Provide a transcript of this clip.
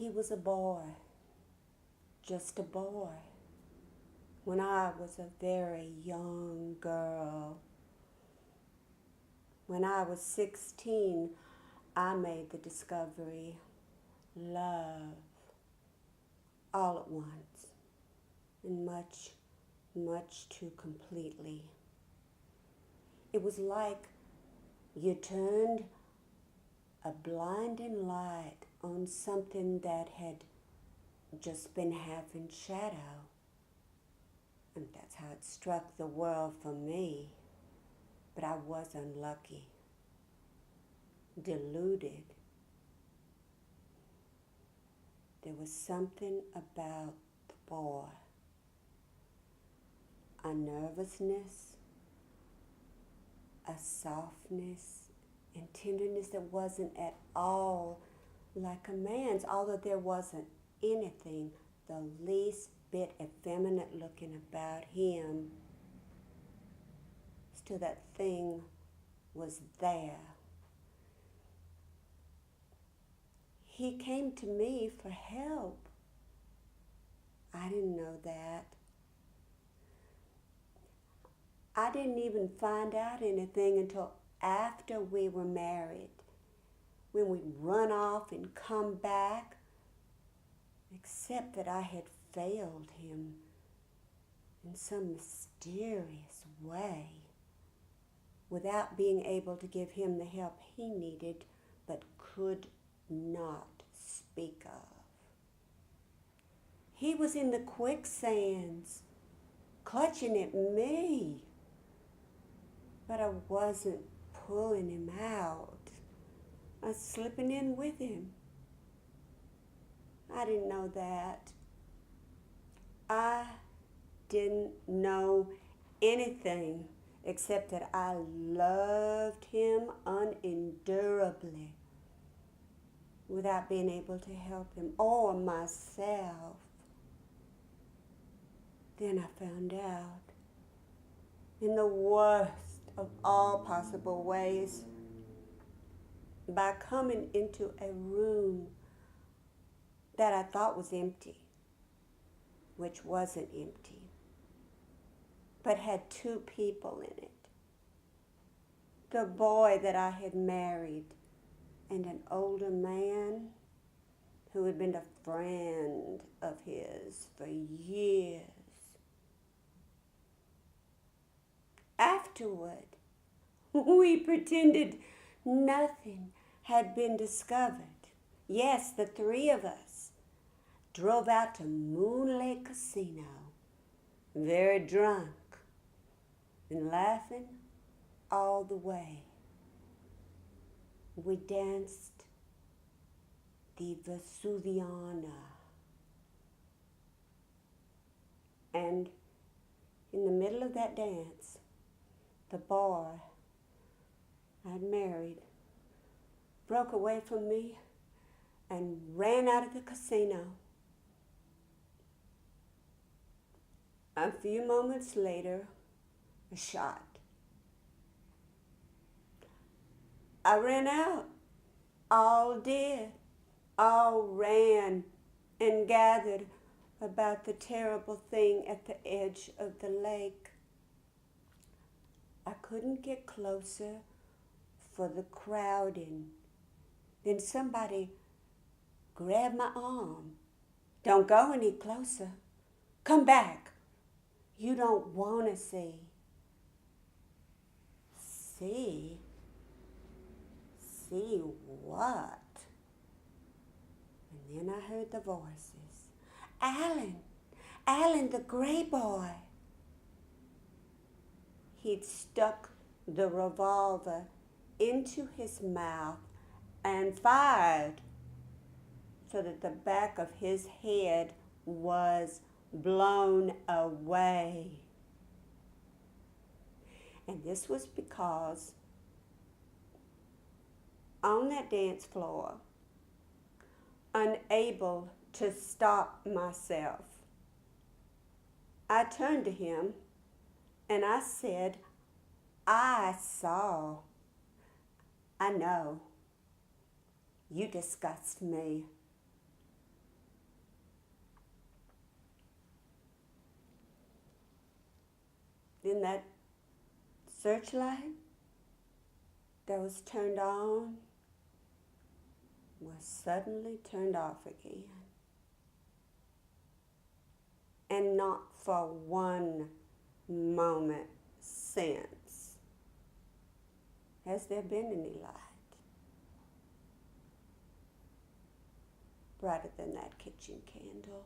he was a boy, just a boy. When I was a very young girl, when I was 16, I made the discovery, love, all at once, and much, much too completely. It was like you turned a blinding light on something that had just been half in shadow. And that's how it struck the world for me. But I was unlucky, deluded. There was something about the boy, a nervousness, a softness and tenderness that wasn't at all like a man's, although there wasn't anything the least bit effeminate looking about him. Still, that thing was there. He came to me for help. I didn't know that. I didn't even find out anything until after we were married, when we'd run off and come back, except that I had failed him in some mysterious way, without being able to give him the help he needed but could not speak of. He was in the quicksands, clutching at me, but I wasn't pulling him out. I was slipping in with him. I didn't know that. I didn't know anything except that I loved him unendurably without being able to help him or myself. Then I found out, in the worst of all possible ways, by coming into a room that I thought was empty, which wasn't empty, but had two people in it. The boy that I had married and an older man who had been a friend of his for years. Afterward, we pretended nothing had been discovered. Yes, the three of us drove out to Moon Lake Casino, very drunk and laughing all the way. We danced the Vesuviana. And in the middle of that dance, the boy I'd married broke away from me and ran out of the casino. A few moments later, a shot. I ran out. All did. All ran and gathered about the terrible thing at the edge of the lake. I couldn't get closer for the crowding. Then somebody grabbed my arm. Don't go any closer. Come back. You don't want to see. See? See what? And then I heard the voices. Alan, the gray boy. He'd stuck the revolver into his mouth and fired so that the back of his head was blown away. And this was because on that dance floor, unable to stop myself, I turned to him and I said, I saw. I know. You disgust me. then that searchlight that was turned on was suddenly turned off again. And not for one moment since has there been any light brighter than that kitchen candle.